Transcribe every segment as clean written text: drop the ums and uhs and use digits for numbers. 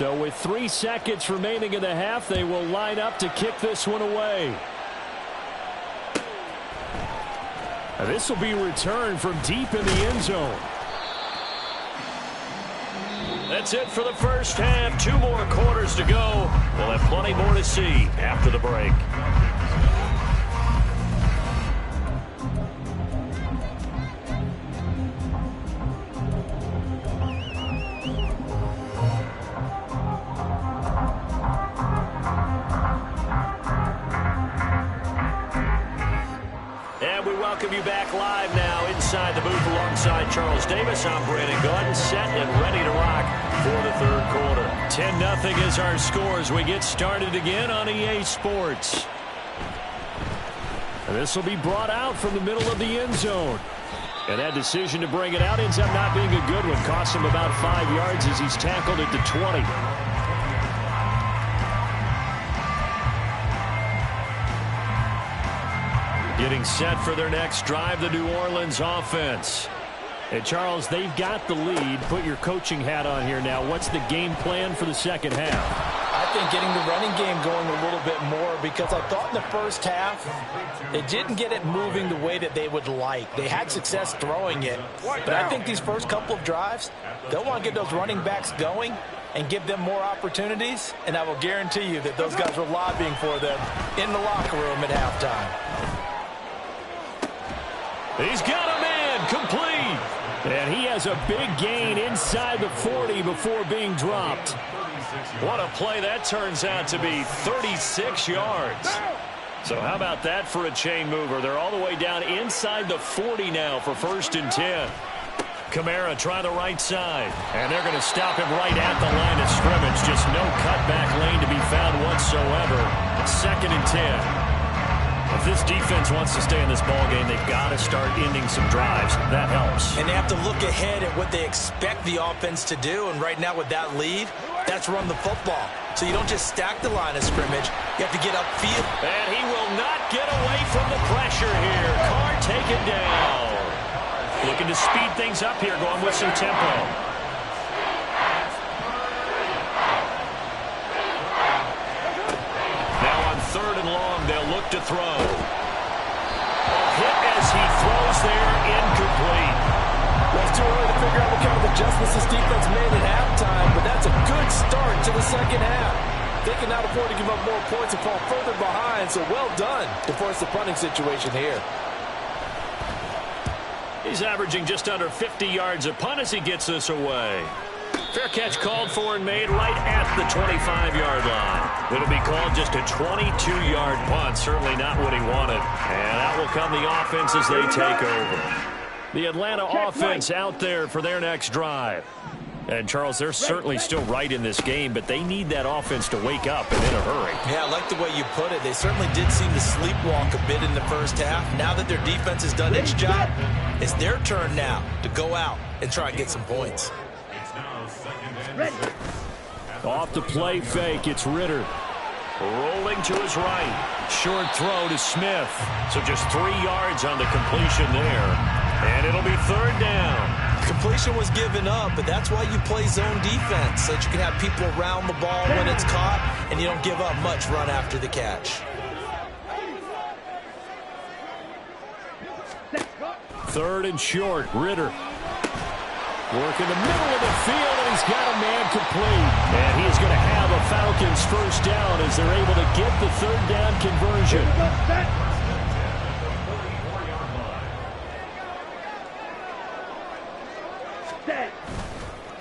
So with 3 seconds remaining in the half, they will line up to kick this one away. This will be returned from deep in the end zone. That's it for the first half. 2 more quarters to go. We'll have plenty more to see after the break. Welcome you back live now inside the booth alongside Charles Davis. I'm Brandon Gaudin, set and ready to rock for the third quarter. 10-0 is our score as we get started again on EA Sports. And this will be brought out from the middle of the end zone. And that decision to bring it out ends up not being a good one. Costs him about 5 yards as he's tackled at the 20. Getting set for their next drive, the New Orleans offense. And Charles, they've got the lead. Put your coaching hat on here now. What's the game plan for the second half? I think getting the running game going a little bit more, because I thought in the first half they didn't get it moving the way that they would like. They had success throwing it, but I think these first couple of drives, they'll want to get those running backs going and give them more opportunities, and I will guarantee you that those guys were lobbying for them in the locker room at halftime. He's got a man, complete. And he has a big gain inside the 40 before being dropped. What a play that turns out to be, 36 yards. So how about that for a chain mover? They're all the way down inside the 40 now for 1st and 10. Kamara try the right side, and they're going to stop him right at the line of scrimmage. Just no cutback lane to be found whatsoever. 2nd and 10. If this defense wants to stay in this ballgame, they've got to start ending some drives. That helps. And they have to look ahead at what they expect the offense to do. And right now with that lead, that's run the football. So you don't just stack the line of scrimmage. You have to get upfield. And he will not get away from the pressure here. Carr taken down. Looking to speed things up here, going with some tempo. Now on 3rd and long, they'll look to throw. A hit as he throws there, incomplete. Well, it's too early to figure out what kind of adjustments this defense made at halftime, but that's a good start to the second half. They cannot afford to give up more points and fall further behind, so well done to force the punting situation here. He's averaging just under 50 yards a punt as he gets this away. Fair catch called for and made right at the 25-yard line. It'll be called just a 22-yard punt. Certainly not what he wanted. And that will come the offense as they take over. The Atlanta offense out there for their next drive. And, Charles, they're certainly still right in this game, but they need that offense to wake up and in a hurry. Yeah, I like the way you put it. They certainly did seem to sleepwalk a bit in the first half. Now that their defense has done its job, it's their turn now to go out and try and get some points. Off the play fake, it's Ritter. Rolling to his right. Short throw to Smith. So just 3 yards on the completion there. And it'll be 3rd down. Completion was given up, but that's why you play zone defense, so that you can have people around the ball when it's caught, and you don't give up much run after the catch. 3rd and short, Ritter. Work in the middle of the field, and he's got a man complete. And he is going to have a Falcons first down as they're able to get the 3rd down conversion.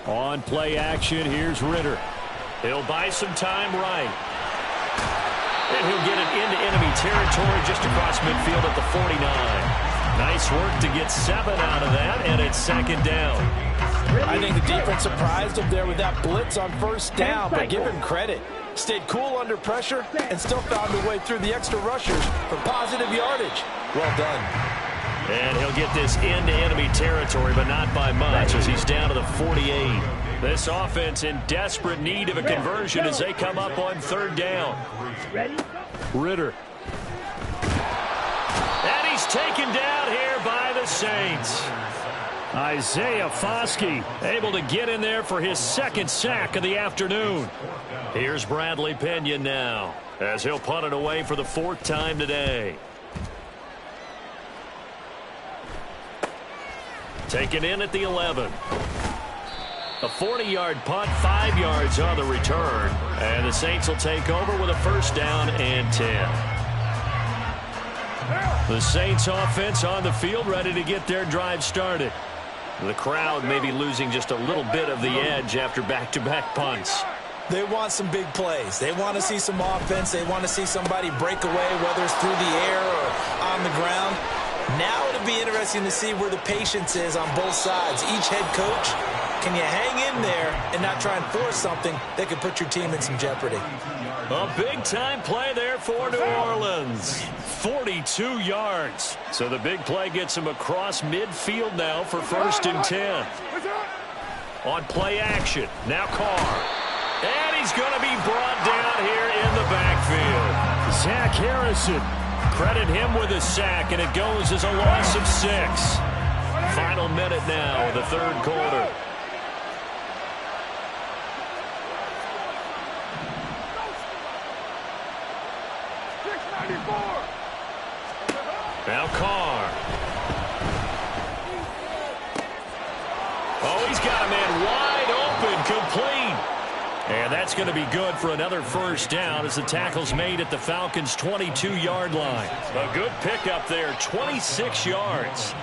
On play action, here's Ritter. He'll buy some time right. And he'll get it into enemy territory just across midfield at the 49. Nice work to get 7 out of that, and it's 2nd down. I think the defense surprised him there with that blitz on 1st down, but give him credit. Stayed cool under pressure and still found a way through the extra rushers for positive yardage. Well done. And he'll get this into enemy territory, but not by much as he's down to the 48. This offense in desperate need of a conversion as they come up on 3rd down. Ritter. And he's taken down here by the Saints. Isaiah Foskey able to get in there for his second sack of the afternoon. Here's Bradley Pinion now, as he'll punt it away for the 4th time today. Taken in at the 11. A 40-yard punt, 5 yards on the return. And the Saints will take over with a 1st down and 10. The Saints offense on the field, ready to get their drive started. The crowd may be losing just a little bit of the edge after back-to-back punts. They want some big plays. They want to see some offense. They want to see somebody break away, whether it's through the air or on the ground. Now it'll be interesting to see where the patience is on both sides. Each head coach, can you hang in there and not try and force something that could put your team in some jeopardy? A big-time play there for New Orleans. 42 yards. So the big play gets him across midfield now for 1st and 10. On play action, now Carr. And he's going to be brought down here in the backfield. Zach Harrison. Credit him with a sack, and it goes as a loss of 6. Final minute now of the 3rd quarter. Now Carr. Oh, he's got a man wide open, complete. And that's going to be good for another 1st down as the tackle's made at the Falcons' 22-yard line. A good pickup there, 26 yards.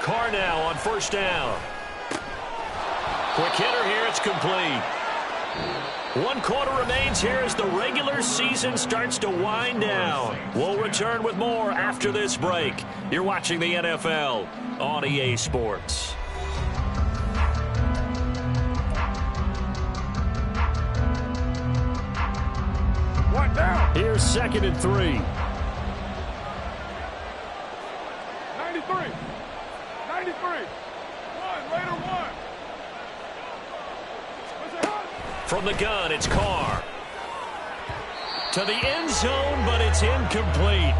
Carr now on 1st down. Quick hitter here, it's complete. 1 quarter remains here as the regular season starts to wind down. We'll return with more after this break. You're watching the NFL on EA Sports. One down. Here's 2nd and 3. 93. 93. Raider 1. From the gun, it's Carr. To the end zone, but it's incomplete.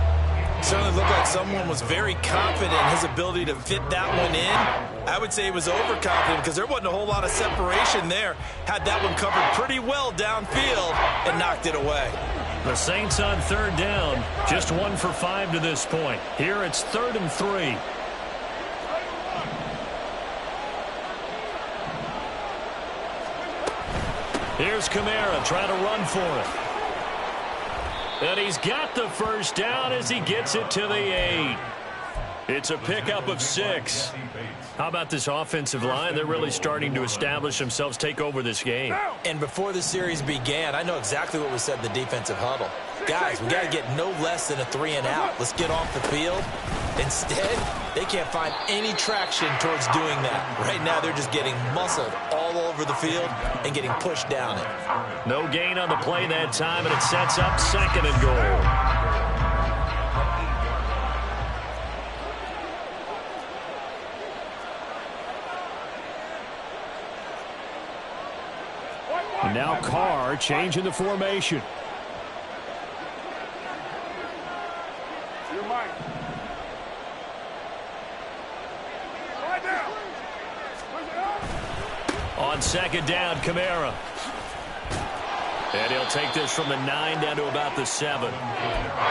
Certainly looked like someone was very confident in his ability to fit that one in. I would say he was overconfident because there wasn't a whole lot of separation there. Had that one covered pretty well downfield and knocked it away. The Saints on 3rd down, just 1 for 5 to this point. Here it's 3rd and 3. Here's Kamara trying to run for it. And he's got the 1st down as he gets it to the 8. It's a pickup of 6. How about this offensive line? They're really starting to establish themselves, take over this game. And before the series began, I know exactly what we said in the defensive huddle. Guys, we got to get no less than a 3-and-out. Let's get off the field. Instead, they can't find any traction towards doing that. Right now, they're just getting muscled all over the field and getting pushed down it. No gain on the play that time, and it sets up 2nd and goal. And now Carr changing the formation. On 2nd down, Kamara. And he'll take this from the 9 down to about the 7.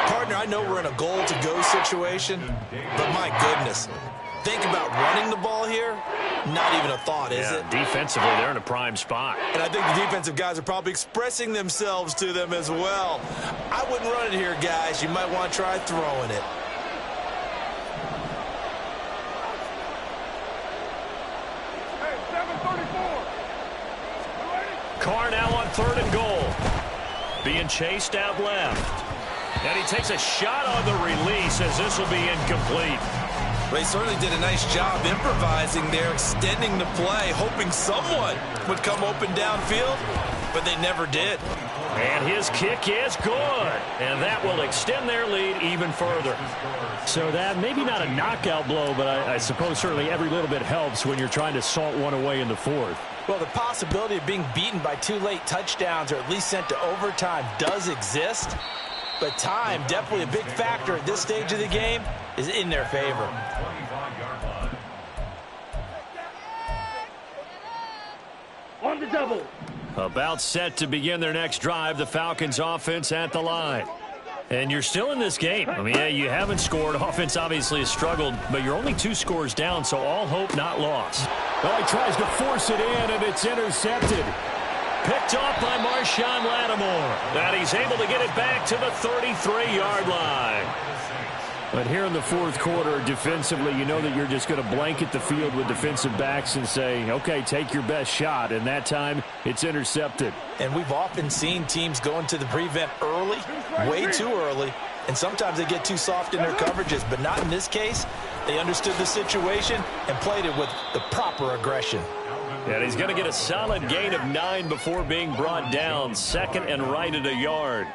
Partner, I know we're in a goal-to-go situation, but my goodness, think about running the ball here. Not even a thought, is it? Defensively, they're in a prime spot. And I think the defensive guys are probably expressing themselves to them as well. I wouldn't run it here, guys. You might want to try throwing it. Hey, 734. Carr now on 3rd and goal. Being chased out left. And he takes a shot on the release as this will be incomplete. They certainly did a nice job improvising there, extending the play, hoping someone would come open downfield, but they never did. And his kick is good. And that will extend their lead even further. So that maybe not a knockout blow, but I suppose certainly every little bit helps when you're trying to salt one away in the fourth. Well, the possibility of being beaten by 2 late touchdowns or at least sent to overtime does exist. But time, definitely a big factor at this stage of the game, is in their favor. On the double. About set to begin their next drive, the Falcons offense at the line. And you're still in this game. I mean, yeah, you haven't scored. Offense obviously has struggled, but you're only 2 scores down, so all hope not lost. Well, he tries to force it in, and it's intercepted. Picked off by Marshawn Lattimore. And he's able to get it back to the 33-yard line. But here in the fourth quarter, defensively, you know that you're just going to blanket the field with defensive backs and say, okay, take your best shot. And that time, it's intercepted. And we've often seen teams go into the prevent early, way too early, and sometimes they get too soft in their coverages, but not in this case. They understood the situation and played it with the proper aggression. And he's going to get a solid gain of 9 before being brought down. Second and right at a yard.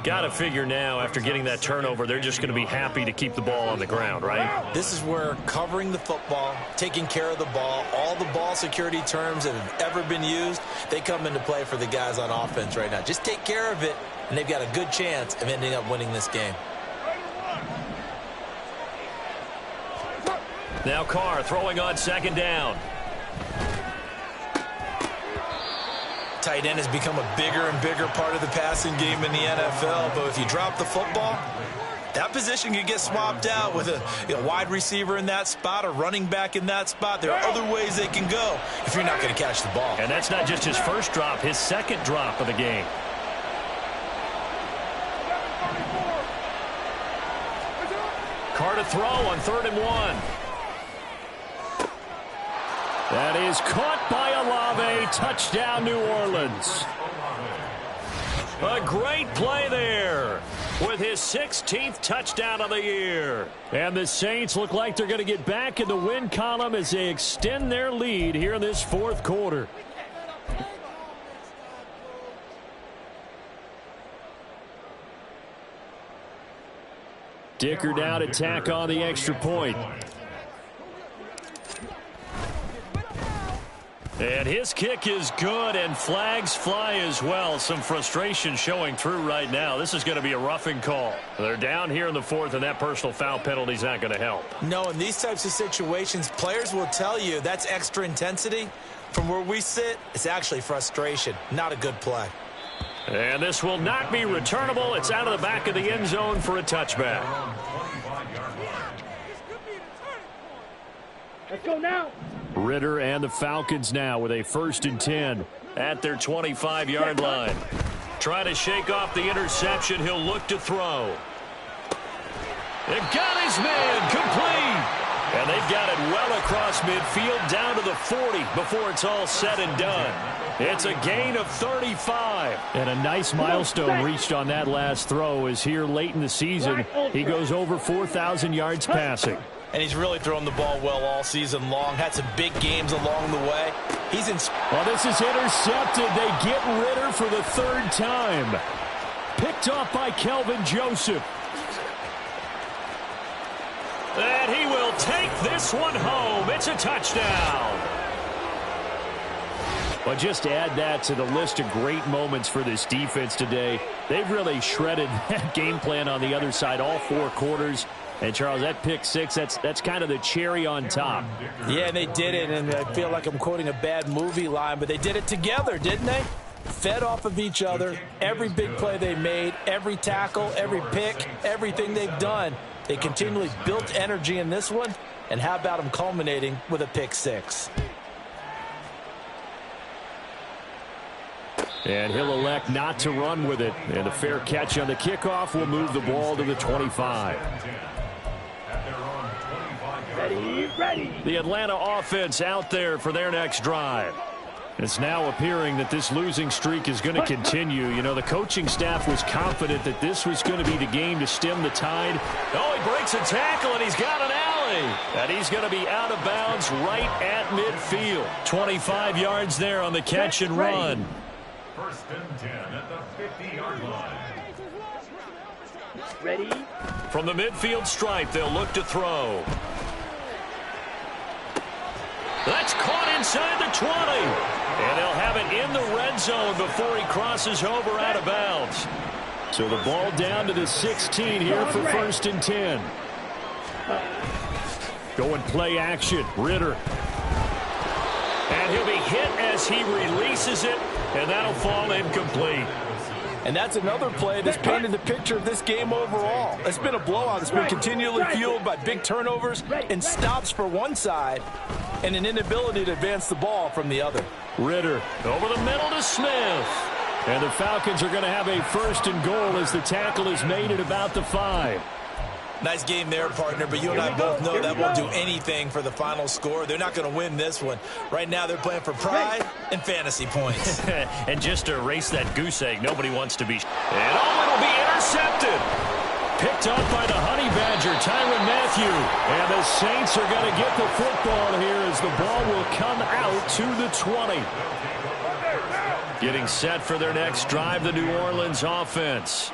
Got to figure now, after getting that turnover, they're just going to be happy to keep the ball on the ground, right? This is where covering the football, taking care of the ball, all the ball security terms that have ever been used, they come into play for the guys on offense right now. Just take care of it, and they've got a good chance of ending up winning this game. Now Carr throwing on second down. Tight end has become a bigger and bigger part of the passing game in the NFL, but if you drop the football, that position can get swapped out with a wide receiver in that spot, a running back in that spot. There are other ways they can go if you're not going to catch the ball. And that's not just his first drop, his second drop of the game. Carr to throw on 3rd and 1. That is caught by Olave. Touchdown, New Orleans. A great play there with his 16th touchdown of the year. And the Saints look like they're going to get back in the win column as they extend their lead here in this fourth quarter. Dicker down to tack on the extra point. And his kick is good, and flags fly as well. Some frustration showing through right now. This is going to be a roughing call. They're down here in the fourth, and that personal foul penalty is not going to help. No, in these types of situations, players will tell you that's extra intensity. From where we sit, it's actually frustration. Not a good play. And this will not be returnable. It's out of the back of the end zone for a touchback. Let's go now. Ritter and the Falcons now with a 1st and 10 at their 25-yard line. Trying to shake off the interception. He'll look to throw. It got his man complete. And they've got it well across midfield down to the 40 before it's all said and done. It's a gain of 35. And a nice milestone reached on that last throw is here late in the season. He goes over 4,000 yards passing. And he's really thrown the ball well all season long. Had some big games along the way. He's in. Well, this is intercepted. They get Ritter for the 3rd time. Picked off by Kelvin Joseph. And he will take this one home. It's a touchdown. Well, just add that to the list of great moments for this defense today. They've really shredded that game plan on the other side all 4 quarters. And, Charles, that pick 6, that's kind of the cherry on top. Yeah, they did it, and I feel like I'm quoting a bad movie line, but they did it together, didn't they? Fed off of each other, every big play they made, every tackle, every pick, everything they've done. They continually built energy in this one, and how about them culminating with a pick 6? And he'll elect not to run with it. And a fair catch on the kickoff will move the ball to the 25. Ready. The Atlanta offense out there for their next drive. It's now appearing that this losing streak is going to continue. You know, the coaching staff was confident that this was going to be the game to stem the tide. Oh, he breaks a tackle, and he's got an alley. And he's going to be out of bounds right at midfield. 25 yards there on the catch and run. First and 10 at the 50-yard line. Ready? From the midfield stripe, they'll look to throw. That's caught inside the 20. And they'll have it in the red zone before he crosses over out of bounds. So the ball down to the 16 here for first and 10. Going play action. Ritter. And he'll be hit as he releases it, and that'll fall incomplete. And that's another play that's painted the picture of this game overall. It's been a blowout. It's been continually fueled by big turnovers and stops for one side and an inability to advance the ball from the other. Ritter Over the middle to Smith. and the Falcons are going to have a first and goal as the tackle is made at about the 5. Nice game there, partner, but you and I both know that won't do anything for the final score. They're not going to win this one. Right now, they're playing for pride and fantasy points. And just to erase that goose egg, nobody wants to be. And it'll be intercepted. Picked up by the Honey Badger, Tyrann Mathieu. And the Saints are going to get the football here as the ball will come out to the 20. Getting set for their next drive, the New Orleans offense.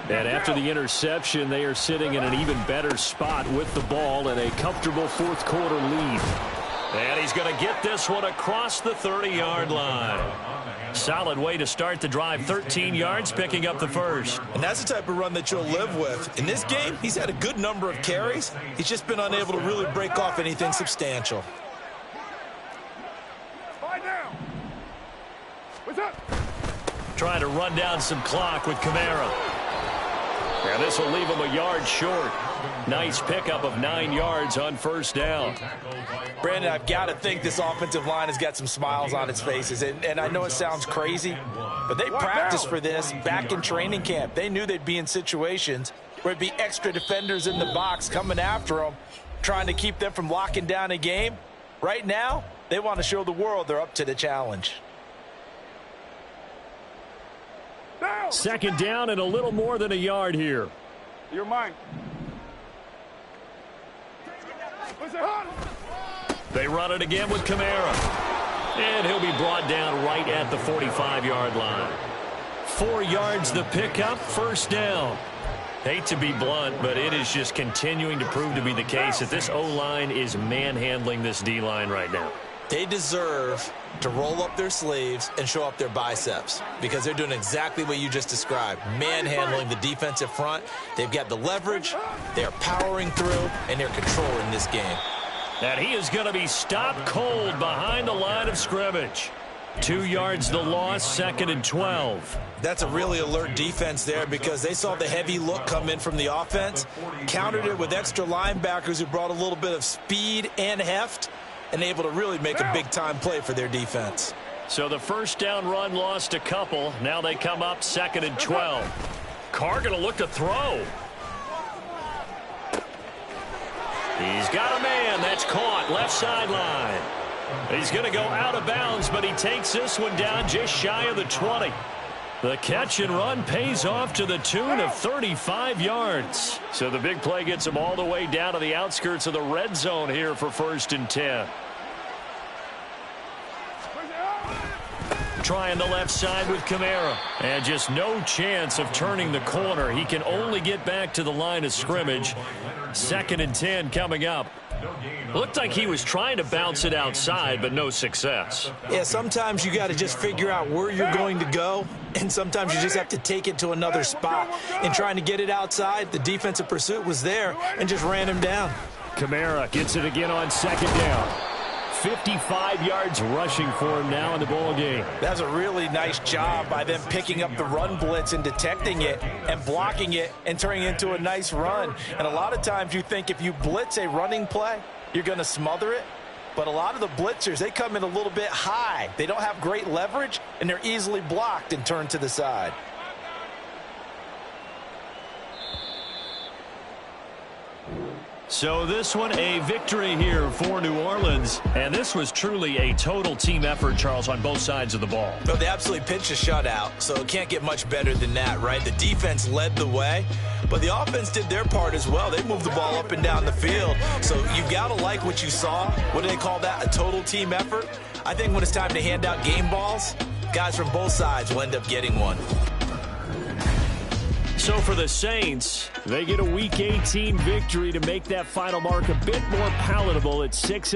And after the interception, they are sitting in an even better spot with the ball and a comfortable fourth quarter lead. And he's going to get this one across the 30-yard line. Solid way to start the drive, 13 yards, picking up the first. And that's the type of run that you'll live with. In this game, he's had a good number of carries. He's just been unable to really break off anything substantial. What's up? Trying to run down some clock with Kamara. And this will leave him a yard short. Nice pickup of 9 yards on first down. Brandon, I've got to think this offensive line has got some smiles on its faces. And I know it sounds crazy, but they practiced for this back in training camp. They knew they'd be in situations where it'd be extra defenders in the box coming after them, trying to keep them from locking down a game. Right now, they want to show the world they're up to the challenge. Second down and a little more than a yard here. You're mine. They run it again with Kamara. And he'll be brought down right at the 45-yard line. 4 yards the pickup, first down. Hate to be blunt, but it is just continuing to prove to be the case that this O-line is manhandling this D-line right now. They deserve to roll up their sleeves and show up their biceps because they're doing exactly what you just described, manhandling the defensive front. They've got the leverage, they're powering through, and they're controlling this game. And he is going to be stopped cold behind the line of scrimmage. 2 yards the loss, second and 12. That's a really alert defense there because they saw the heavy look come in from the offense, countered it with extra linebackers who brought a little bit of speed and heft, and able to really make a big-time play for their defense. So the first down run lost a couple. Now they come up second and 12. Carr going to look to throw. He's got a man. That's caught. Left sideline. He's going to go out of bounds, but he takes this one down just shy of the 20. The catch and run pays off to the tune of 35 yards. So the big play gets him all the way down to the outskirts of the red zone here for first and 10. Trying the left side with Kamara. And just no chance of turning the corner. He can only get back to the line of scrimmage. Second and 10 coming up. Looked like he was trying to bounce it outside, but no success. Yeah, sometimes you got to just figure out where you're going to go, and sometimes you just have to take it to another spot. In trying to get it outside, the defensive pursuit was there and just ran him down. Kamara gets it again on second down. 55 yards rushing for him now in the ball game. That's a really nice job by them picking up the run blitz and detecting it and blocking it and turning it into a nice run. And a lot of times you think if you blitz a running play, you're going to smother it. But a lot of the blitzers, they come in a little bit high. They don't have great leverage, and they're easily blocked and turned to the side. So this one, a victory here for New Orleans. And this was truly a total team effort, Charles, on both sides of the ball. No, they absolutely pitched a shutout, so it can't get much better than that, right? The defense led the way, but the offense did their part as well. They moved the ball up and down the field. So you've got to like what you saw. What do they call that? A total team effort? I think when it's time to hand out game balls, Guys from both sides will end up getting one. So for the Saints, they get a Week 18 victory to make that final mark a bit more palatable at 6.